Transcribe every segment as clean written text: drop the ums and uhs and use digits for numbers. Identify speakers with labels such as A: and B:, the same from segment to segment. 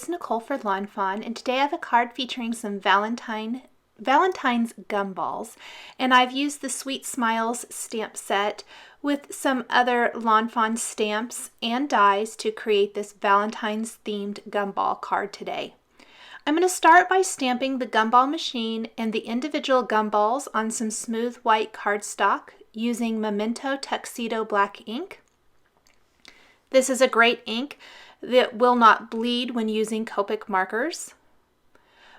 A: it's Nicole for Lawn Fawn, and today I have a card featuring some Valentine's gumballs, and I've used the Sweet Smiles stamp set with some other Lawn Fawn stamps and dies to create this Valentine's themed gumball card today. I'm going to start by stamping the gumball machine and the individual gumballs on some smooth white cardstock using Memento Tuxedo Black ink. This is a great ink that will not bleed when using Copic markers.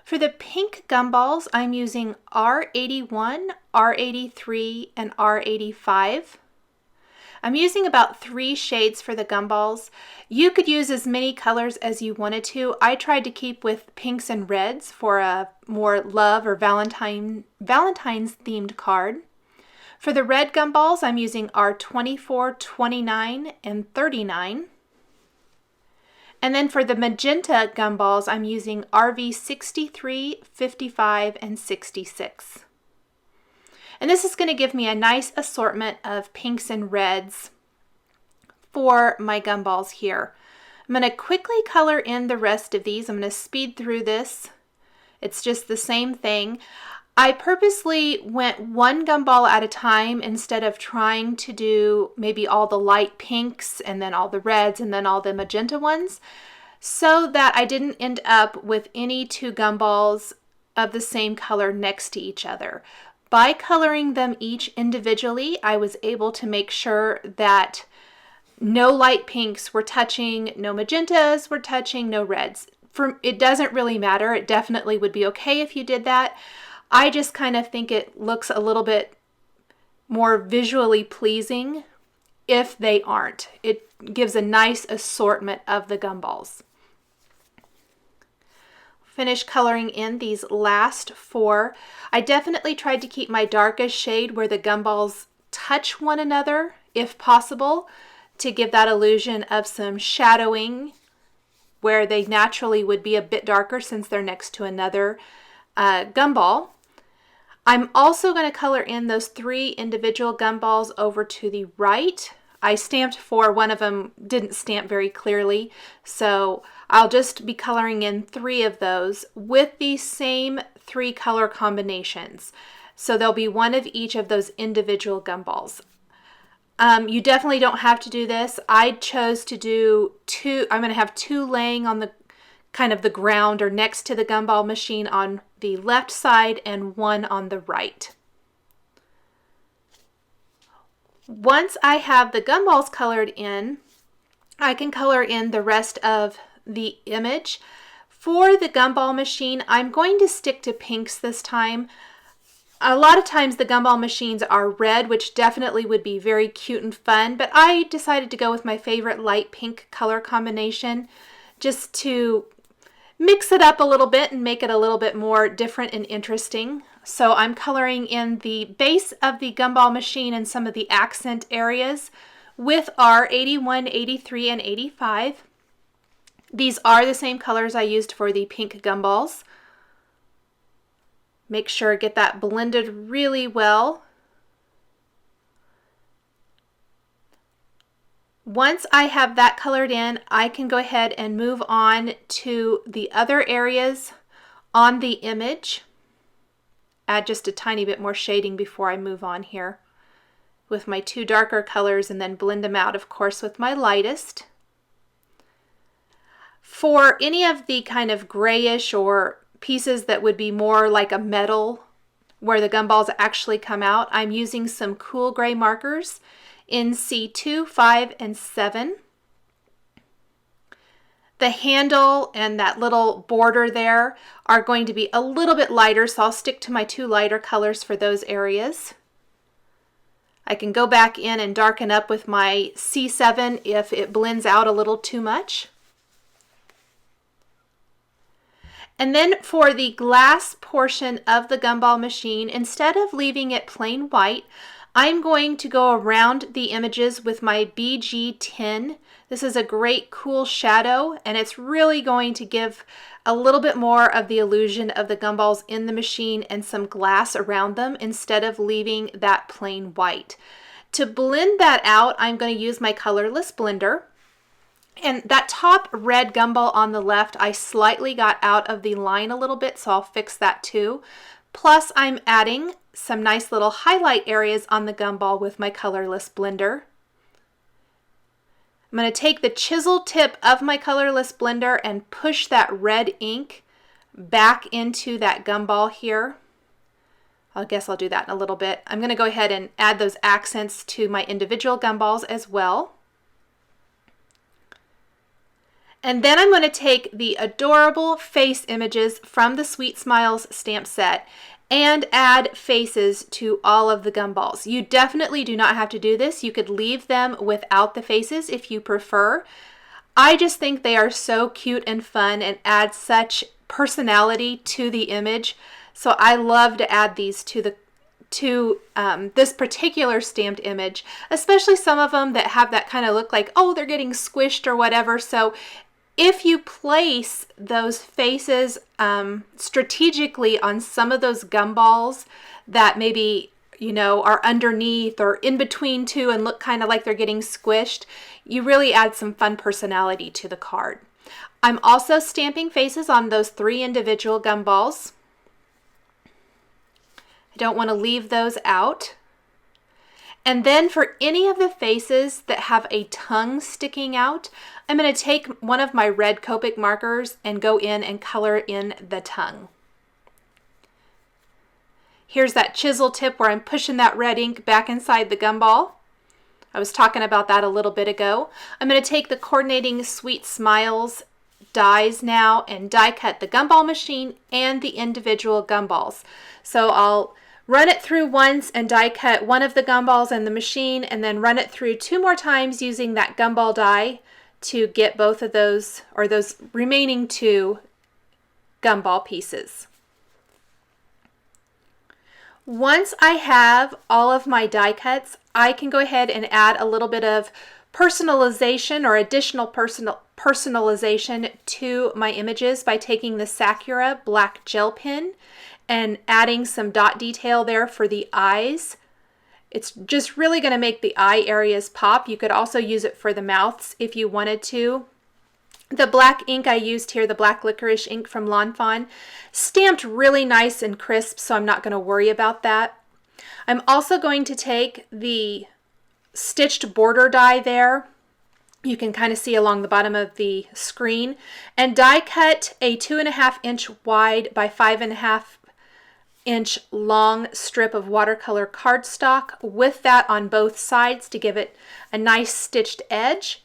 A: For the pink gumballs, I'm using R81, R83, and R85. I'm using about 3 shades for the gumballs. You could use as many colors as you wanted to. I tried to keep with pinks and reds for a more love or Valentine's themed card. For the red gumballs, I'm using R24, 29, and 39. And then for the magenta gumballs, I'm using RV63, 55, and 66. And this is going to give me a nice assortment of pinks and reds for my gumballs here. I'm going to quickly color in the rest of these. I'm going to speed through this. It's just the same thing. I purposely went one gumball at a time instead of trying to do maybe all the light pinks and then all the reds and then all the magenta ones, so that I didn't end up with any 2 gumballs of the same color next to each other. By coloring them each individually, I was able to make sure that no light pinks were touching, no magentas were touching, no reds. It doesn't really matter. It definitely would be okay if you did that. I just kind of think it looks a little bit more visually pleasing if they aren't. It gives a nice assortment of the gumballs. Finish coloring in these last 4. I definitely tried to keep my darkest shade where the gumballs touch one another, if possible, to give that illusion of some shadowing where they naturally would be a bit darker since they're next to another gumball. I'm also going to color in those 3 individual gumballs over to the right. I stamped 4, one of them didn't stamp very clearly, so I'll just be coloring in 3 of those with the same 3 color combinations. So there'll be 1 of each of those individual gumballs. You definitely don't have to do this. I chose to do 2. I'm going to have 2 laying on the kind of the ground or next to the gumball machine on the left side and 1 on the right. Once I have the gumballs colored in, I can color in the rest of the image. For the gumball machine, I'm going to stick to pinks this time. A lot of times the gumball machines are red, which definitely would be very cute and fun, but I decided to go with my favorite light pink color combination just to mix it up a little bit and make it a little bit more different and interesting. So I'm coloring in the base of the gumball machine and some of the accent areas with R81, 83, and 85. These are the same colors I used for the pink gumballs. Make sure get that blended really well. Once I have that colored in, I can go ahead and move on to the other areas on the image. Add just a tiny bit more shading before I move on here with my 2 darker colors and then blend them out, of course, with my lightest. For any of the kind of grayish or pieces that would be more like a metal where the gumballs actually come out, I'm using some cool gray markers in C2, 5, and 7. The handle and that little border there are going to be a little bit lighter, so I'll stick to my 2 lighter colors for those areas. I can go back in and darken up with my C7 if it blends out a little too much. And then for the glass portion of the gumball machine, instead of leaving it plain white, I'm going to go around the images with my BG10. This is a great cool shadow, and it's really going to give a little bit more of the illusion of the gumballs in the machine and some glass around them instead of leaving that plain white. To blend that out, I'm going to use my colorless blender. And that top red gumball on the left, I slightly got out of the line a little bit, so I'll fix that too. Plus, I'm adding some nice little highlight areas on the gumball with my colorless blender. I'm going to take the chisel tip of my colorless blender and push that red ink back into that gumball here. I guess I'll do that in a little bit. I'm going to go ahead and add those accents to my individual gumballs as well. And then I'm going to take the adorable face images from the Sweet Smiles stamp set and add faces to all of the gumballs. You definitely do not have to do this. You could leave them without the faces if you prefer. I just think they are so cute and fun and add such personality to the image. So I love to add these to this particular stamped image, especially some of them that have that kind of look like, oh, they're getting squished or whatever. So if you place those faces strategically on some of those gumballs that maybe, you know, are underneath or in between two and look kind of like they're getting squished, you really add some fun personality to the card. I'm also stamping faces on those 3 individual gumballs. I don't want to leave those out. And then for any of the faces that have a tongue sticking out, I'm going to take one of my red Copic markers and go in and color in the tongue. Here's that chisel tip where I'm pushing that red ink back inside the gumball. I was talking about that a little bit ago. I'm going to take the coordinating Sweet Smiles dies now and die cut the gumball machine and the individual gumballs. So I'll run it through once and die cut one of the gumballs and the machine, and then run it through 2 more times using that gumball die to get both of those, or those remaining 2 gumball pieces. Once I have all of my die cuts, I can go ahead and add a little bit of personalization or additional personalization to my images by taking the Sakura black gel pen and adding some dot detail there for the eyes. It's just really going to make the eye areas pop. You could also use it for the mouths if you wanted to. The black ink I used here, the black licorice ink from Lawn Fawn, stamped really nice and crisp, so I'm not going to worry about that. I'm also going to take the stitched border die there. You can kind of see along the bottom of the screen, and die cut a 2.5 inch wide by 5.5 inch long strip of watercolor cardstock with that on both sides to give it a nice stitched edge.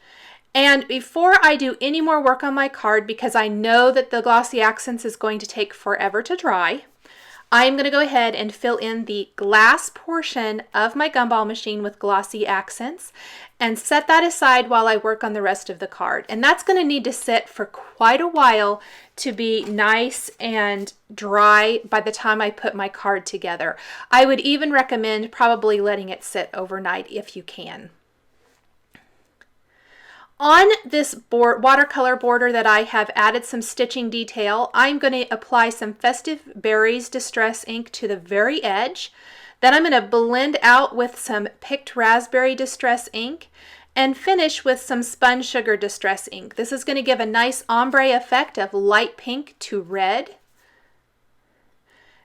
A: And before I do any more work on my card, because I know that the glossy accents is going to take forever to dry, I'm going to go ahead and fill in the glass portion of my gumball machine with glossy accents and set that aside while I work on the rest of the card. And that's going to need to sit for quite a while to be nice and dry by the time I put my card together. I would even recommend probably letting it sit overnight if you can. On this watercolor border that I have added some stitching detail, I'm going to apply some Festive Berries Distress ink to the very edge. Then I'm going to blend out with some Picked Raspberry Distress ink and finish with some Spun Sugar Distress ink. This is going to give a nice ombre effect of light pink to red.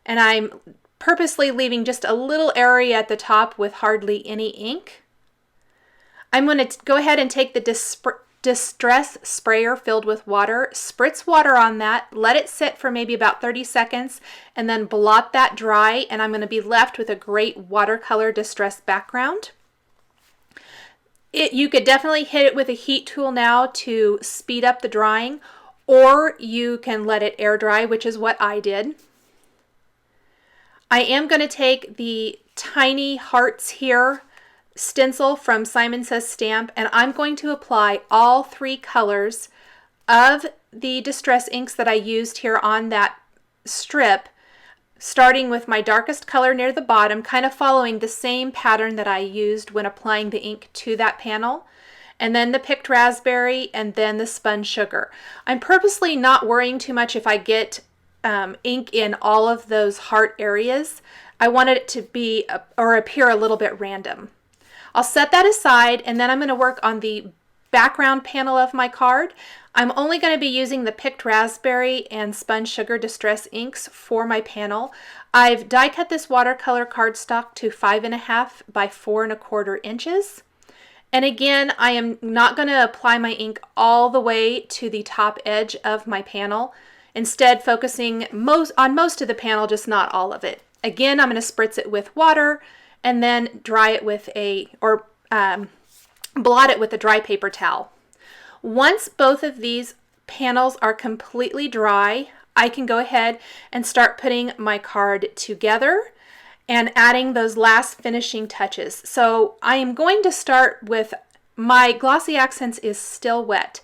A: And I'm purposely leaving just a little area at the top with hardly any ink. I'm going to go ahead and take the Distress sprayer filled with water, spritz water on that, let it sit for maybe about 30 seconds, and then blot that dry, and I'm going to be left with a great watercolor distress background. You could definitely hit it with a heat tool now to speed up the drying, or you can let it air dry, which is what I did. I am going to take the Tiny Hearts here stencil from Simon Says Stamp, and I'm going to apply all 3 colors of the distress inks that I used here on that strip, starting with my darkest color near the bottom, kind of following the same pattern that I used when applying the ink to that panel, and then the Picked Raspberry, and then the Spun Sugar. I'm purposely not worrying too much if I get ink in all of those heart areas. I wanted it to be or appear a little bit random. I'll set that aside, and then I'm going to work on the background panel of my card. I'm only going to be using the Picked Raspberry and Spun Sugar Distress inks for my panel. I've die cut this watercolor cardstock to 5.5 by 4.25 inches. And again, I am not going to apply my ink all the way to the top edge of my panel. Instead, focusing on most of the panel, just not all of it. Again, I'm going to spritz it with water and then dry it with blot it with a dry paper towel. Once both of these panels are completely dry, I can go ahead and start putting my card together and adding those last finishing touches. So I am going to start with my glossy accents is still wet,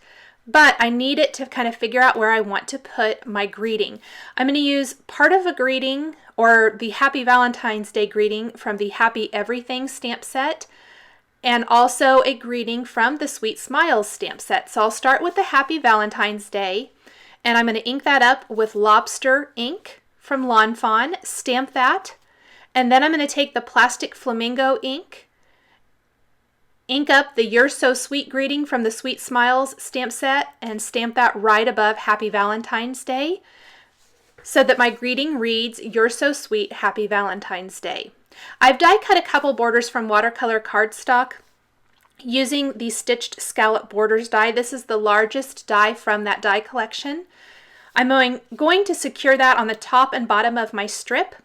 A: but I need it to kind of figure out where I want to put my greeting. I'm going to use part of a greeting or the Happy Valentine's Day greeting from the Happy Everything stamp set, and also a greeting from the Sweet Smiles stamp set. So I'll start with the Happy Valentine's Day, and I'm going to ink that up with Lobster ink from Lawn Fawn, stamp that, and then I'm going to take the Plastic Flamingo ink up the You're So Sweet greeting from the Sweet Smiles stamp set, and stamp that right above Happy Valentine's Day so that my greeting reads, You're So Sweet, Happy Valentine's Day. I've die cut a couple borders from watercolor cardstock using the Stitched Scallop Borders die. This is the largest die from that die collection. I'm going to secure that on the top and bottom of my strip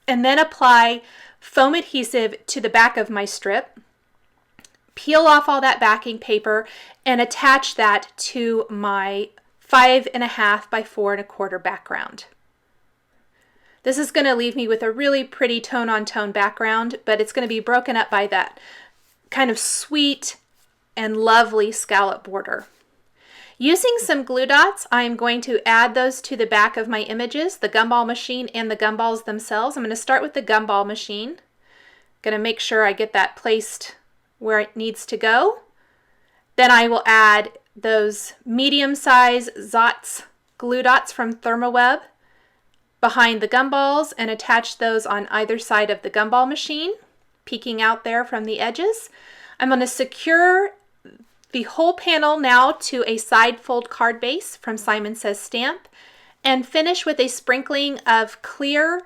A: and then apply foam adhesive to the back of my strip, peel off all that backing paper, and attach that to my 5.5 by 4.25 background. This is going to leave me with a really pretty tone-on-tone background, but it's going to be broken up by that kind of sweet and lovely scallop border. Using some glue dots, I'm going to add those to the back of my images, the gumball machine and the gumballs themselves. I'm going to start with the gumball machine. Going to make sure I get that placed where it needs to go. Then I will add those medium-size Zots glue dots from Thermoweb behind the gumballs and attach those on either side of the gumball machine, peeking out there from the edges. I'm going to secure the whole panel now to a side fold card base from Simon Says Stamp, and finish with a sprinkling of clear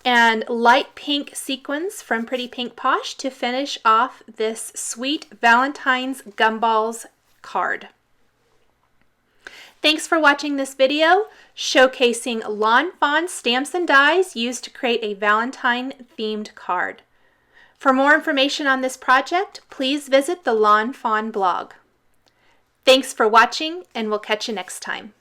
A: and light pink sequins from Pretty Pink Posh to finish off this sweet Valentine's Gumballs card. Thanks for watching this video showcasing Lawn Fawn stamps and dies used to create a Valentine themed card. For more information on this project, please visit the Lawn Fawn blog. Thanks for watching, and we'll catch you next time.